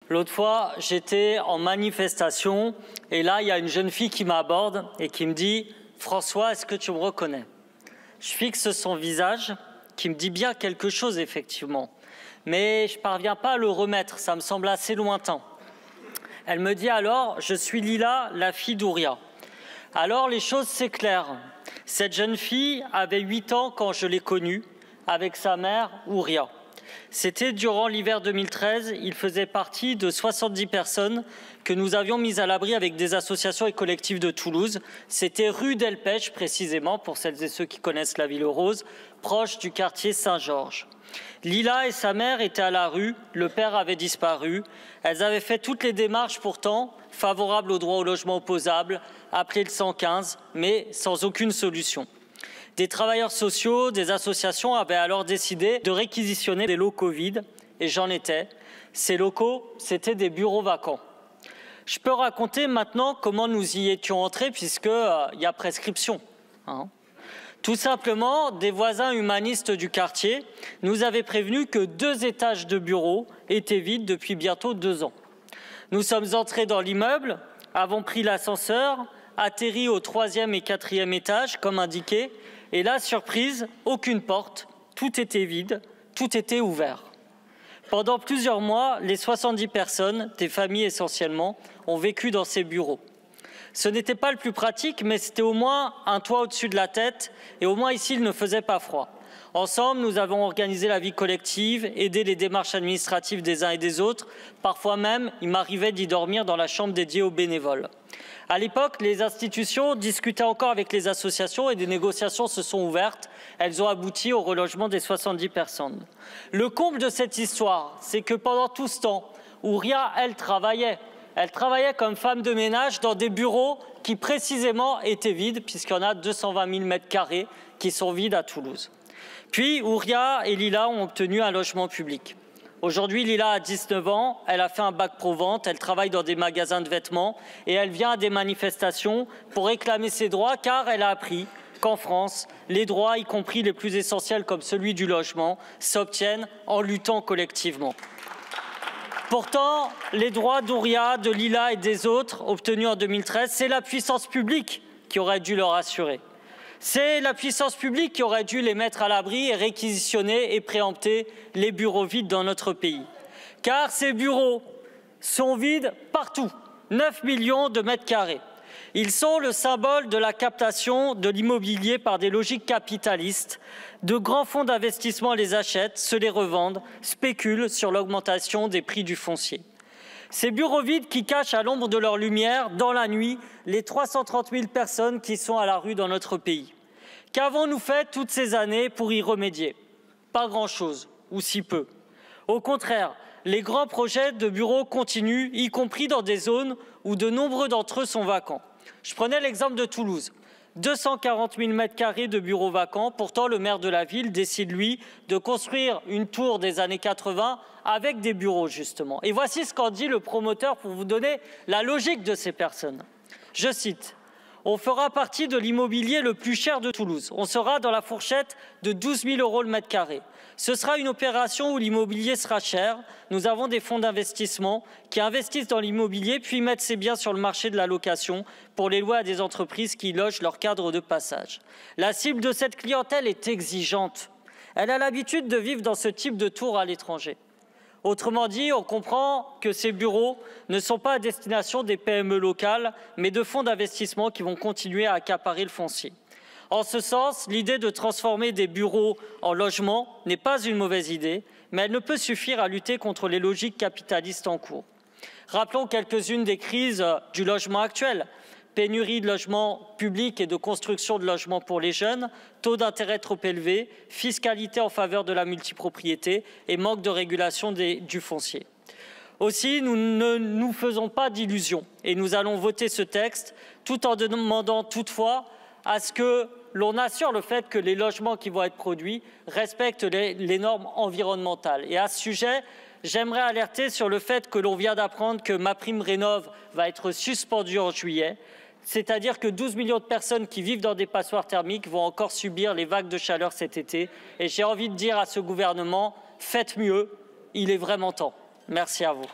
L'autre fois, j'étais en manifestation et là, il y a une jeune fille qui m'aborde et qui me dit « François, est-ce que tu me reconnais ?» Je fixe son visage qui me dit bien quelque chose, effectivement. Mais je ne parviens pas à le remettre, ça me semble assez lointain. Elle me dit alors « Je suis Lila, la fille d'Ouria ». Alors les choses s'éclairent. Cette jeune fille avait 8 ans quand je l'ai connue, avec sa mère Ouria. C'était durant l'hiver 2013, il faisait partie de 70 personnes que nous avions mises à l'abri avec des associations et collectifs de Toulouse. C'était rue d'Elpech précisément, pour celles et ceux qui connaissent la ville rose, proche du quartier Saint-Georges. Lila et sa mère étaient à la rue, le père avait disparu. Elles avaient fait toutes les démarches pourtant, favorables au droit au logement opposable, appelé le 115, mais sans aucune solution. Des travailleurs sociaux, des associations avaient alors décidé de réquisitionner des locaux vides, et j'en étais. Ces locaux, c'étaient des bureaux vacants. Je peux raconter maintenant comment nous y étions entrés, puisqu'il y a prescription. Tout simplement, des voisins humanistes du quartier nous avaient prévenu que 2 étages de bureaux étaient vides depuis bientôt 2 ans. Nous sommes entrés dans l'immeuble, avons pris l'ascenseur, atterri au 3e et 4e étage, comme indiqué, et là, surprise, aucune porte, tout était vide, tout était ouvert. Pendant plusieurs mois, les 70 personnes, des familles essentiellement, ont vécu dans ces bureaux. Ce n'était pas le plus pratique, mais c'était au moins un toit au-dessus de la tête, et au moins ici, il ne faisait pas froid. Ensemble, nous avons organisé la vie collective, aidé les démarches administratives des uns et des autres. Parfois même, il m'arrivait d'y dormir dans la chambre dédiée aux bénévoles. À l'époque, les institutions discutaient encore avec les associations et des négociations se sont ouvertes. Elles ont abouti au relogement des 70 personnes. Le comble de cette histoire, c'est que pendant tout ce temps, Ouria, elle travaillait comme femme de ménage dans des bureaux qui précisément étaient vides, puisqu'il y en a 220 000 m² qui sont vides à Toulouse. Puis, Ouria et Lila ont obtenu un logement public. Aujourd'hui, Lila a 19 ans, elle a fait un bac pro vente, elle travaille dans des magasins de vêtements et elle vient à des manifestations pour réclamer ses droits car elle a appris qu'en France, les droits, y compris les plus essentiels comme celui du logement, s'obtiennent en luttant collectivement. Pourtant, les droits d'Ouria, de Lila et des autres obtenus en 2013, c'est la puissance publique qui aurait dû leur assurer. C'est la puissance publique qui aurait dû les mettre à l'abri et réquisitionner et préempter les bureaux vides dans notre pays. Car ces bureaux sont vides partout, 9 millions de mètres carrés. Ils sont le symbole de la captation de l'immobilier par des logiques capitalistes. De grands fonds d'investissement les achètent, se les revendent, spéculent sur l'augmentation des prix du foncier. Ces bureaux vides qui cachent à l'ombre de leur lumière, dans la nuit, les 330 000 personnes qui sont à la rue dans notre pays. Qu'avons-nous fait toutes ces années pour y remédier? Pas grand-chose, ou si peu. Au contraire, les grands projets de bureaux continuent, y compris dans des zones où de nombreux d'entre eux sont vacants. Je prenais l'exemple de Toulouse. 240 000 m² de bureaux vacants. Pourtant, le maire de la ville décide, lui, de construire une tour des années 80 avec des bureaux, justement. Et voici ce qu'en dit le promoteur pour vous donner la logique de ces personnes. Je cite « On fera partie de l'immobilier le plus cher de Toulouse. On sera dans la fourchette de 12 000 € le mètre carré. Ce sera une opération où l'immobilier sera cher. Nous avons des fonds d'investissement qui investissent dans l'immobilier puis mettent ces biens sur le marché de la location pour les louer à des entreprises qui logent leurs cadres de passage. La cible de cette clientèle est exigeante. Elle a l'habitude de vivre dans ce type de tour à l'étranger. Autrement dit, on comprend que ces bureaux ne sont pas à destination des PME locales, mais de fonds d'investissement qui vont continuer à accaparer le foncier. En ce sens, l'idée de transformer des bureaux en logements n'est pas une mauvaise idée, mais elle ne peut suffire à lutter contre les logiques capitalistes en cours. Rappelons quelques-unes des crises du logement actuel. Pénurie de logements publics et de construction de logements pour les jeunes, taux d'intérêt trop élevé, fiscalité en faveur de la multipropriété et manque de régulation du foncier. Aussi, nous ne nous faisons pas d'illusions et nous allons voter ce texte tout en demandant toutefois à ce que l'on assure le fait que les logements qui vont être produits respectent les normes environnementales. Et à ce sujet, j'aimerais alerter sur le fait que l'on vient d'apprendre que MaPrimeRénov' va être suspendue en juillet. C'est-à-dire que 12 millions de personnes qui vivent dans des passoires thermiques vont encore subir les vagues de chaleur cet été. Et j'ai envie de dire à ce gouvernement, faites mieux, il est vraiment temps. Merci à vous.